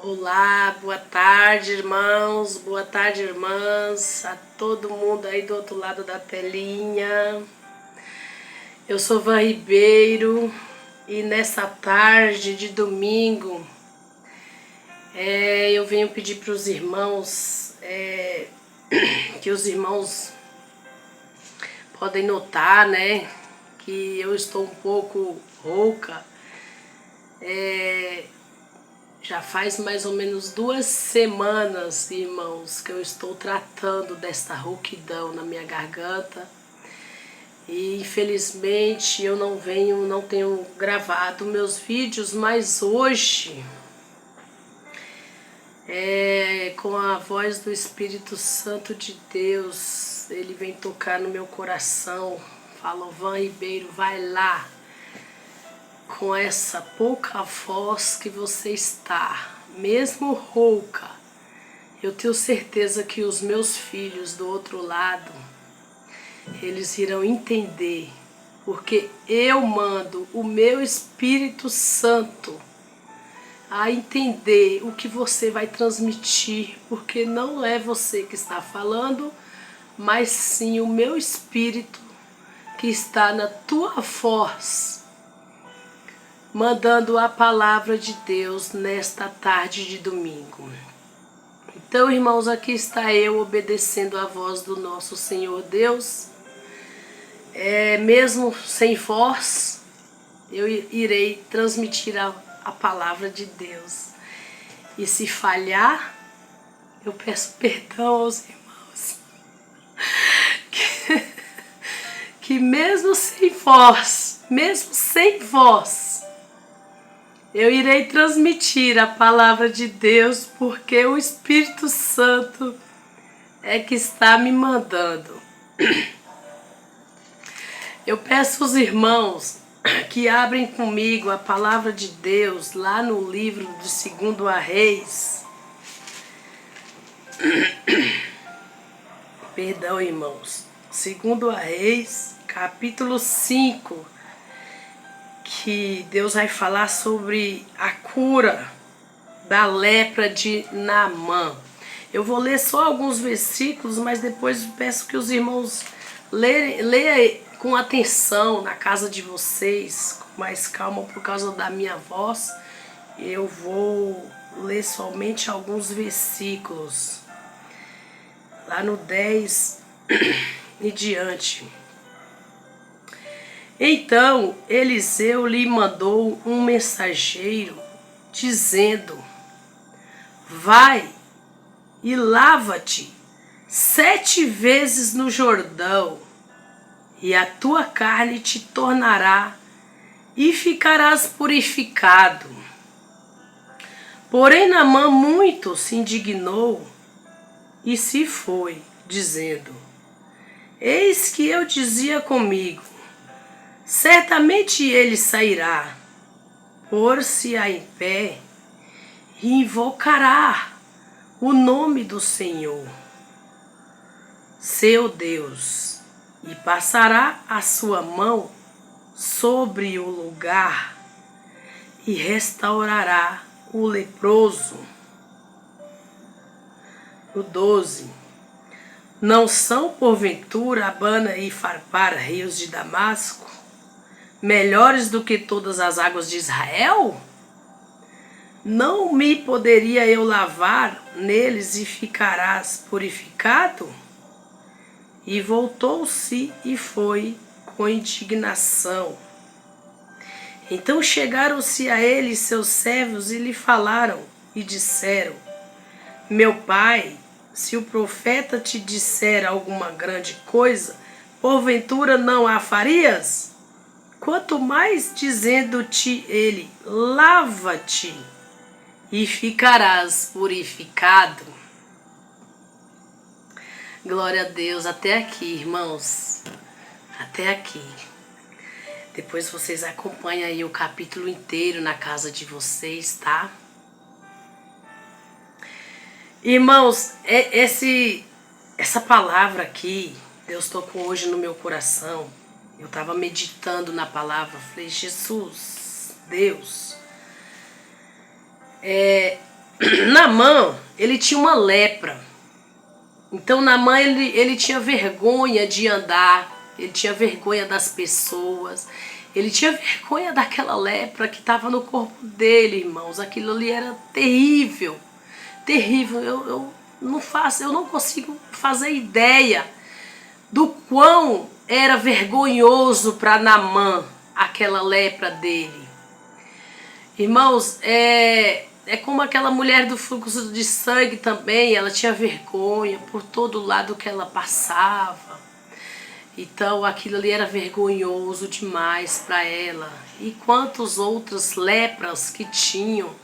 Olá, boa tarde, irmãos, boa tarde, irmãs, a todo mundo aí do outro lado da telinha. Eu sou Van Ribeiro e nessa tarde de domingo eu venho pedir para os irmãos que os irmãos podem notar, né, que eu estou um pouco rouca. Já faz mais ou menos 2 semanas, irmãos, que eu estou tratando desta rouquidão na minha garganta. E infelizmente eu não tenho gravado meus vídeos, mas hoje, com a voz do Espírito Santo de Deus, ele vem tocar no meu coração. Falou: Van Ribeiro, vai lá. Com essa pouca voz que você está, mesmo rouca, eu tenho certeza que os meus filhos do outro lado, eles irão entender, porque eu mando o meu Espírito Santo a entender o que você vai transmitir, porque não é você que está falando, mas sim o meu Espírito que está na tua voz, mandando a palavra de Deus nesta tarde de domingo. Então, irmãos, aqui está eu obedecendo a voz do nosso Senhor Deus. Mesmo sem voz, eu irei transmitir a palavra de Deus. E se falhar, eu peço perdão aos irmãos. Que mesmo sem voz, eu irei transmitir a palavra de Deus, porque o Espírito Santo é que está me mandando. Eu peço aos irmãos que abrem comigo a palavra de Deus lá no livro de 2 Reis. Perdão, irmãos. 2 Reis, capítulo 5. Que Deus vai falar sobre a cura da lepra de Naamã. Eu vou ler só alguns versículos, mas depois peço que os irmãos leiam com atenção na casa de vocês, com mais calma por causa da minha voz. Eu vou ler somente alguns versículos, lá no 10 e diante. Então Eliseu lhe mandou um mensageiro, dizendo: vai e lava-te 7 vezes no Jordão, e a tua carne te tornará e ficarás purificado. Porém Naamã muito se indignou e se foi, dizendo: eis que eu dizia comigo, certamente ele sairá, pôr-se-á em pé e invocará o nome do Senhor, seu Deus, e passará a sua mão sobre o lugar e restaurará o leproso. O 12. Não são porventura Abana e Farpar, rios de Damasco, melhores do que todas as águas de Israel? Não me poderia eu lavar neles e ficarás purificado? E voltou-se e foi com indignação. Então chegaram-se a ele seus servos e lhe falaram e disseram: meu pai, se o profeta te disser alguma grande coisa, porventura não a farias? Quanto mais dizendo-te ele: lava-te e ficarás purificado. Glória a Deus. Até aqui, irmãos. Até aqui. Depois vocês acompanham aí o capítulo inteiro na casa de vocês, tá? Irmãos, essa palavra aqui, Deus tocou hoje no meu coração. Eu estava meditando na palavra, falei: Jesus, Deus, Naamã, ele tinha uma lepra. Então Naamã, ele tinha vergonha de andar, ele tinha vergonha das pessoas, ele tinha vergonha daquela lepra que estava no corpo dele, irmãos. Aquilo ali era terrível, terrível. Eu não consigo fazer ideia do quão era vergonhoso para Naamã aquela lepra dele. Irmãos, é como aquela mulher do fluxo de sangue também, ela tinha vergonha por todo lado que ela passava. Então aquilo ali era vergonhoso demais para ela. E quantas outras lepras que tinham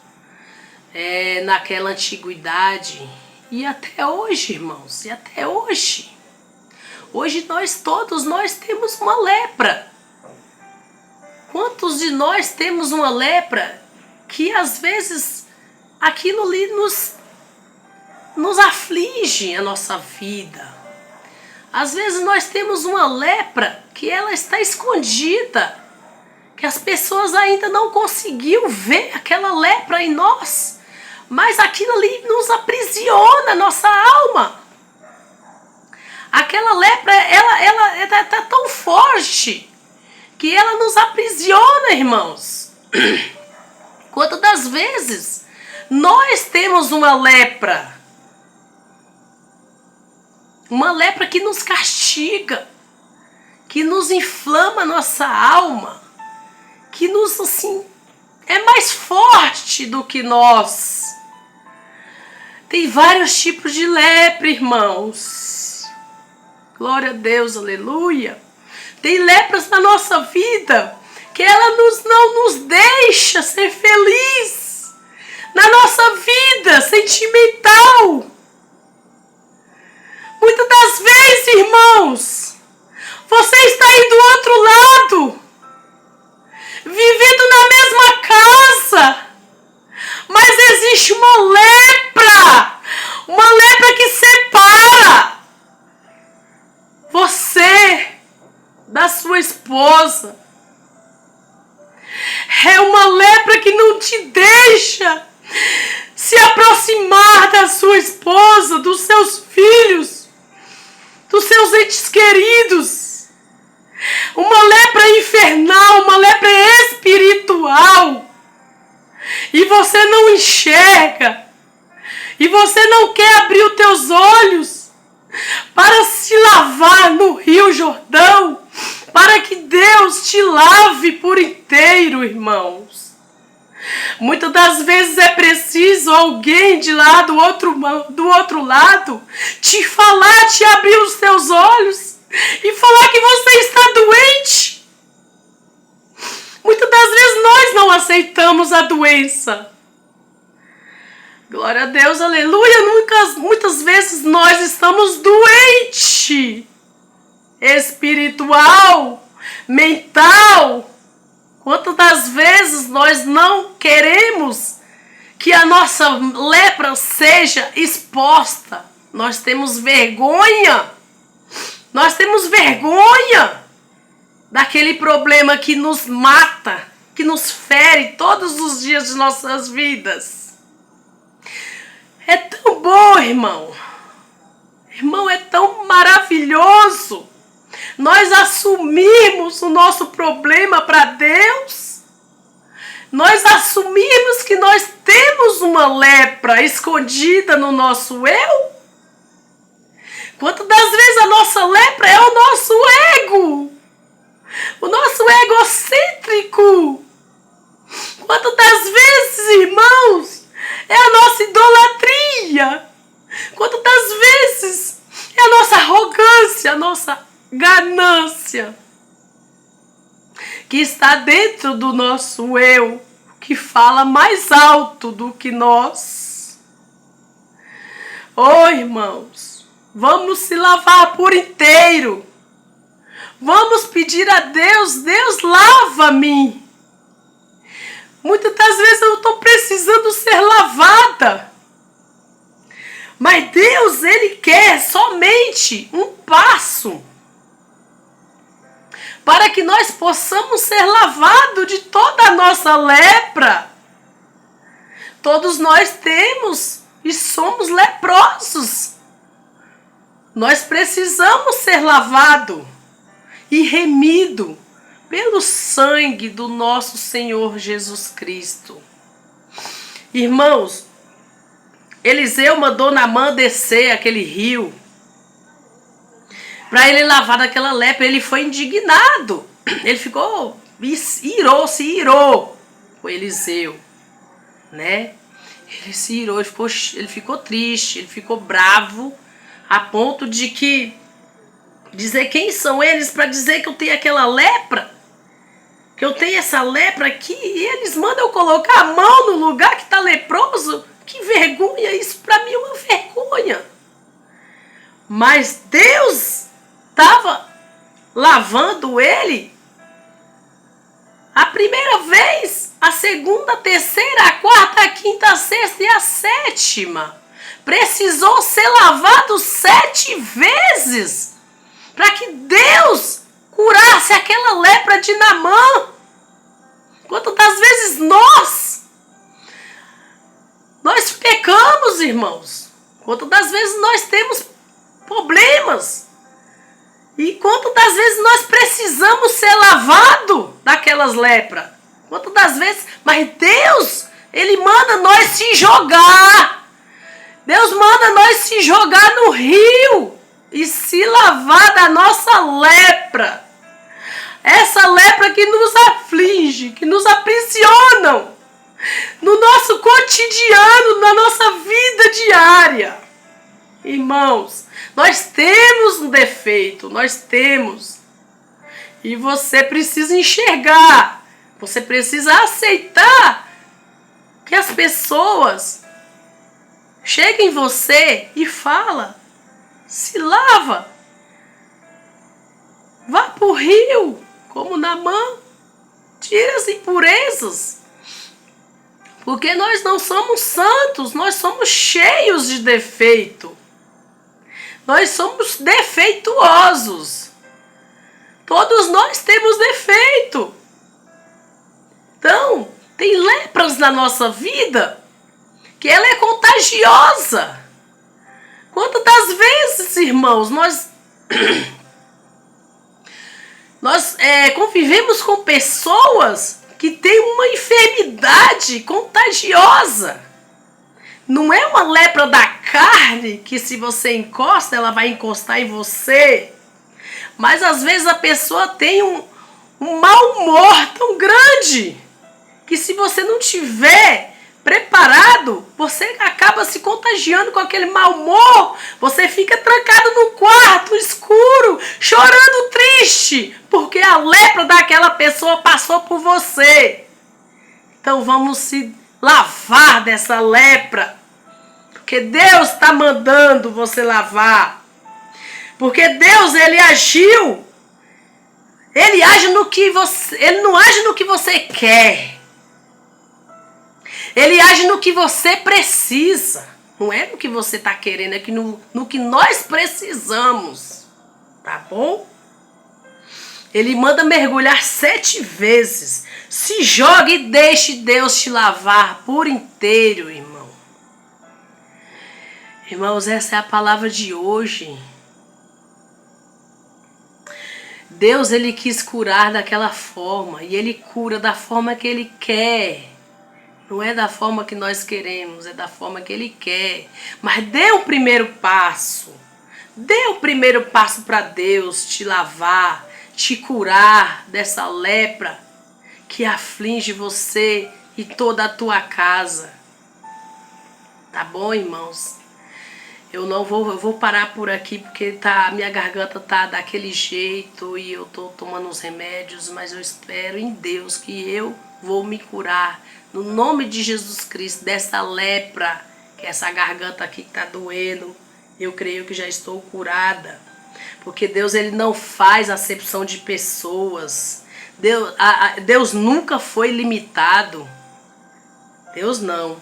naquela antiguidade. E até hoje, irmãos, e até hoje. Hoje todos nós temos uma lepra. Quantos de nós temos uma lepra que às vezes aquilo ali nos aflige a nossa vida. Às vezes nós temos uma lepra que ela está escondida, que as pessoas ainda não conseguiram ver aquela lepra em nós, mas aquilo ali nos aprisiona a nossa alma. Aquela lepra, ela tá tão forte que ela nos aprisiona, irmãos. Quantas das vezes nós temos uma lepra que nos castiga, que nos inflama a nossa alma, que nos, assim, é mais forte do que nós. Tem vários tipos de lepra, irmãos. Glória a Deus, aleluia. Tem lepras na nossa vida que ela não nos deixa ser feliz na nossa vida sentimental. Muitas das vezes, irmãos, você está aí do outro lado, vivendo na mesma casa, mas existe uma lepra que separa você da sua esposa. É uma lepra que não te deixa se aproximar da sua esposa, dos seus filhos, dos seus entes queridos. Uma lepra infernal, uma lepra espiritual. E você não enxerga. E você não quer abrir os teus olhos para se lavar no Rio Jordão, para que Deus te lave por inteiro, irmãos. Muitas das vezes é preciso alguém de lá do outro lado te falar, te abrir os teus olhos e falar que você está doente. Muitas das vezes nós não aceitamos a doença. Glória a Deus, aleluia. Muitas vezes nós estamos doentes. Espiritual, mental. Quantas das vezes nós não queremos que a nossa lepra seja exposta? Nós temos vergonha. Nós temos vergonha daquele problema que nos mata, que nos fere todos os dias de nossas vidas. É tão bom, irmão. Irmão, é tão maravilhoso nós assumirmos o nosso problema para Deus. Nós assumirmos que nós temos uma lepra escondida no nosso eu. Quantas das vezes a nossa lepra é o nosso ego. O nosso egocêntrico. Quantas das vezes, irmãos, é a nossa idolatria. Quantas das vezes é a nossa arrogância, a nossa ganância que está dentro do nosso eu, que fala mais alto do que nós. Oh, irmãos, vamos se lavar por inteiro. Vamos pedir a Deus, Deus, lava-me. Muitas das vezes eu estou precisando ser lavada. Mas Deus, Ele quer somente um passo para que nós possamos ser lavados de toda a nossa lepra. Todos nós temos e somos leprosos. Nós precisamos ser lavados e remidos pelo sangue do nosso Senhor Jesus Cristo. Irmãos, Eliseu mandou Naamã descer aquele rio para ele lavar daquela lepra. Ele foi indignado. Ele ficou, se irou com Eliseu, né? Ele se irou, ele ficou triste, ele ficou bravo, a ponto de que dizer quem são eles para dizer que eu tenho aquela lepra, que eu tenho essa lepra aqui, e eles mandam eu colocar a mão no lugar que está leproso. Que vergonha, isso para mim é uma vergonha. Mas Deus estava lavando ele a primeira vez, a segunda, a terceira, a quarta, a quinta, a sexta e a sétima. Precisou ser lavado 7 vezes para que Deus curasse aquela lepra de Naamã. Quantas das vezes nós pecamos, irmãos? Quantas das vezes nós temos problemas? E quantas das vezes nós precisamos ser lavados daquelas lepras? Quantas das vezes? Mas Deus, Ele manda nós se jogar. Deus manda nós se jogar no rio e se lavar da nossa lepra. Essa lepra que nos aflige, que nos aprisionam no nosso cotidiano, na nossa vida diária. Irmãos, nós temos um defeito, nós temos. E você precisa enxergar, você precisa aceitar que as pessoas chegam em você e falam, se lava, vá para o rio, como Naamã, tira as impurezas. Porque nós não somos santos, nós somos cheios de defeito. Nós somos defeituosos. Todos nós temos defeito. Então, tem lepras na nossa vida que ela é contagiosa. Quantas das vezes, irmãos, nós convivemos com pessoas que têm uma enfermidade contagiosa. Não é uma lepra da carne que se você encosta, ela vai encostar em você. Mas às vezes a pessoa tem um mau humor tão grande que se você não tiver preparado, você acaba se contagiando com aquele mau humor. Você fica trancado no quarto escuro, chorando triste, porque a lepra daquela pessoa passou por você. Então vamos se lavar dessa lepra, porque Deus está mandando você lavar. Porque Deus, Ele agiu. Ele age no que você, Ele não age no que você quer. Ele age no que você precisa. Não é no que você está querendo, é que no que nós precisamos. Tá bom? Ele manda mergulhar 7 vezes. Se jogue e deixe Deus te lavar por inteiro, irmão. Irmãos, essa é a palavra de hoje. Deus, Ele quis curar daquela forma. E Ele cura da forma que Ele quer. Não é da forma que nós queremos, é da forma que Ele quer. Mas dê o primeiro passo. Dê o primeiro passo para Deus te lavar, te curar dessa lepra que aflige você e toda a tua casa. Tá bom, irmãos? Eu vou parar por aqui porque minha garganta tá daquele jeito e eu tô tomando uns remédios, mas eu espero em Deus que eu vou me curar no nome de Jesus Cristo dessa lepra, que essa garganta aqui que tá doendo. Eu creio que já estou curada, porque Deus, Ele não faz acepção de pessoas. Deus nunca foi limitado. Deus não.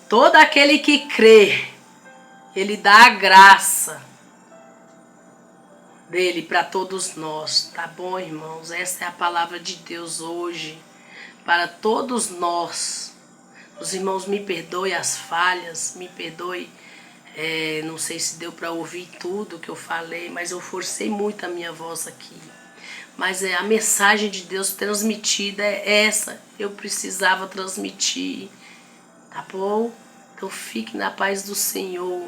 Todo aquele que crê, Ele dá a graça dele para todos nós. Tá bom, irmãos? Essa é a palavra de Deus hoje para todos nós. Os irmãos me perdoem as falhas, me perdoem. Não sei se deu para ouvir tudo que eu falei, mas eu forcei muito a minha voz aqui. Mas a mensagem de Deus transmitida é essa. Eu precisava transmitir, tá bom? Então fique na paz do Senhor.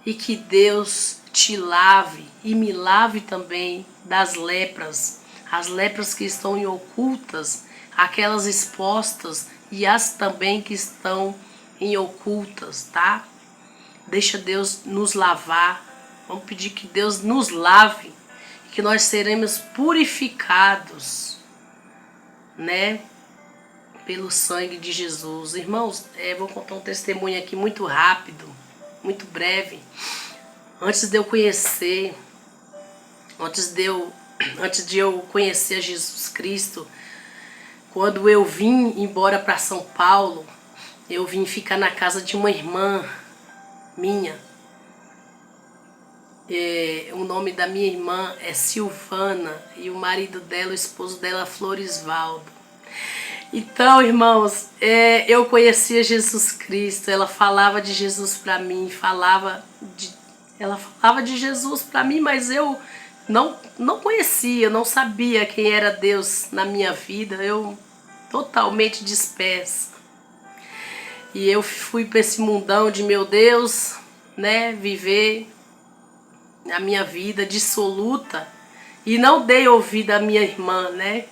E que Deus te lave e me lave também das lepras. As lepras que estão em ocultas, aquelas expostas e as também que estão em ocultas, tá? Deixa Deus nos lavar. Vamos pedir que Deus nos lave, que nós seremos purificados, né? Pelo sangue de Jesus. Irmãos, vou contar um testemunho aqui muito rápido, muito breve. Antes de eu conhecer, antes de eu conhecer Jesus Cristo, quando eu vim embora para São Paulo, eu vim ficar na casa de uma irmã minha. O nome da minha irmã é Silvana e o marido dela, o esposo dela, Florisvaldo. Então, irmãos, eu conhecia Jesus Cristo, ela falava de Jesus para mim, ela falava de Jesus para mim, mas eu não conhecia, não sabia quem era Deus na minha vida, eu totalmente dispersa. E eu fui para esse mundão de meu Deus, né, viver a minha vida dissoluta e não dei ouvido à minha irmã, né?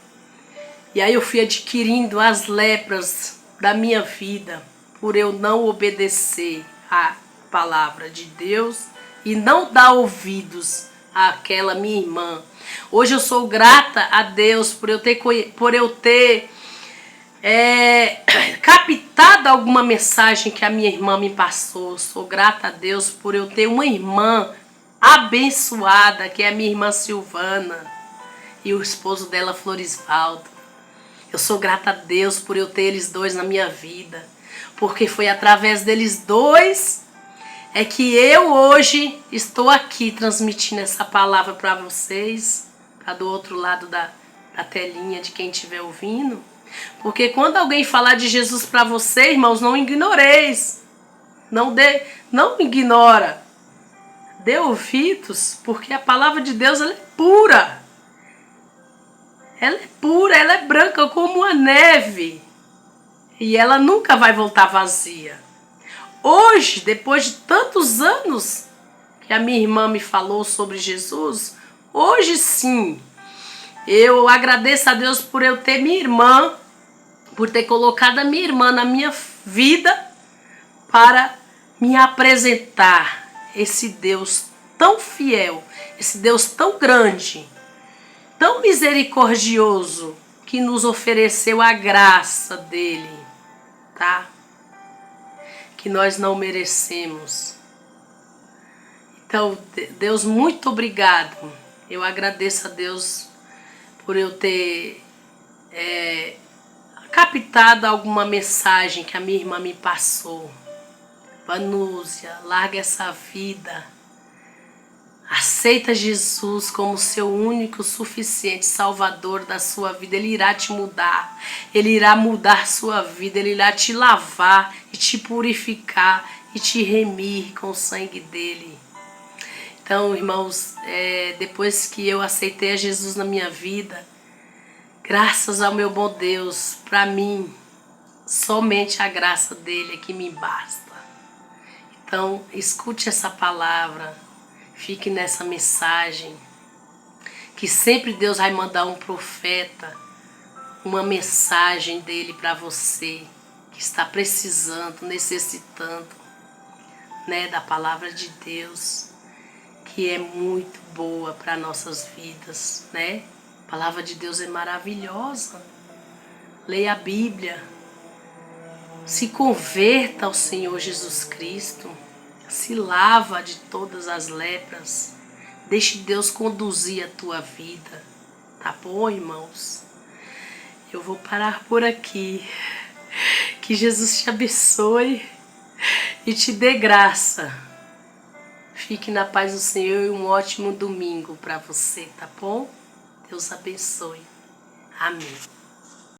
E aí eu fui adquirindo as lepras da minha vida por eu não obedecer à palavra de Deus e não dar ouvidos àquela minha irmã. Hoje eu sou grata a Deus por eu ter captado alguma mensagem que a minha irmã me passou. Sou grata a Deus por eu ter uma irmã abençoada, que é a minha irmã Silvana, e o esposo dela, Florisvaldo. Eu sou grata a Deus por eu ter eles dois na minha vida, porque foi através deles dois que eu hoje estou aqui transmitindo essa palavra para vocês, para do outro lado da telinha de quem estiver ouvindo. Porque quando alguém falar de Jesus para você, irmãos, não ignoreis, não ignora, dê ouvidos, porque a palavra de Deus ela é pura. Ela é pura, ela é branca como a neve. E ela nunca vai voltar vazia. Hoje, depois de tantos anos que a minha irmã me falou sobre Jesus, hoje sim, eu agradeço a Deus por eu ter minha irmã, por ter colocado a minha irmã na minha vida para me apresentar esse Deus tão fiel, esse Deus tão grande, tão misericordioso, que nos ofereceu a graça dele, tá? Que nós não merecemos. Então, Deus, muito obrigado. Eu agradeço a Deus por eu ter captado alguma mensagem que a minha irmã me passou. Vanúzia, larga essa vida. Aceita Jesus como seu único, suficiente Salvador da sua vida. Ele irá te mudar. Ele irá mudar sua vida. Ele irá te lavar e te purificar e te remir com o sangue dele. Então, irmãos, depois que eu aceitei a Jesus na minha vida, graças ao meu bom Deus, para mim, somente a graça dele é que me basta. Então, escute essa palavra. Fique nessa mensagem, que sempre Deus vai mandar um profeta, uma mensagem dele para você, que está precisando, necessitando, né, da palavra de Deus, que é muito boa para nossas vidas, né? A palavra de Deus é maravilhosa. Leia a Bíblia, se converta ao Senhor Jesus Cristo. Se lava de todas as lepras. Deixe Deus conduzir a tua vida. Tá bom, irmãos? Eu vou parar por aqui. Que Jesus te abençoe e te dê graça. Fique na paz do Senhor e um ótimo domingo para você, tá bom? Deus abençoe. Amém.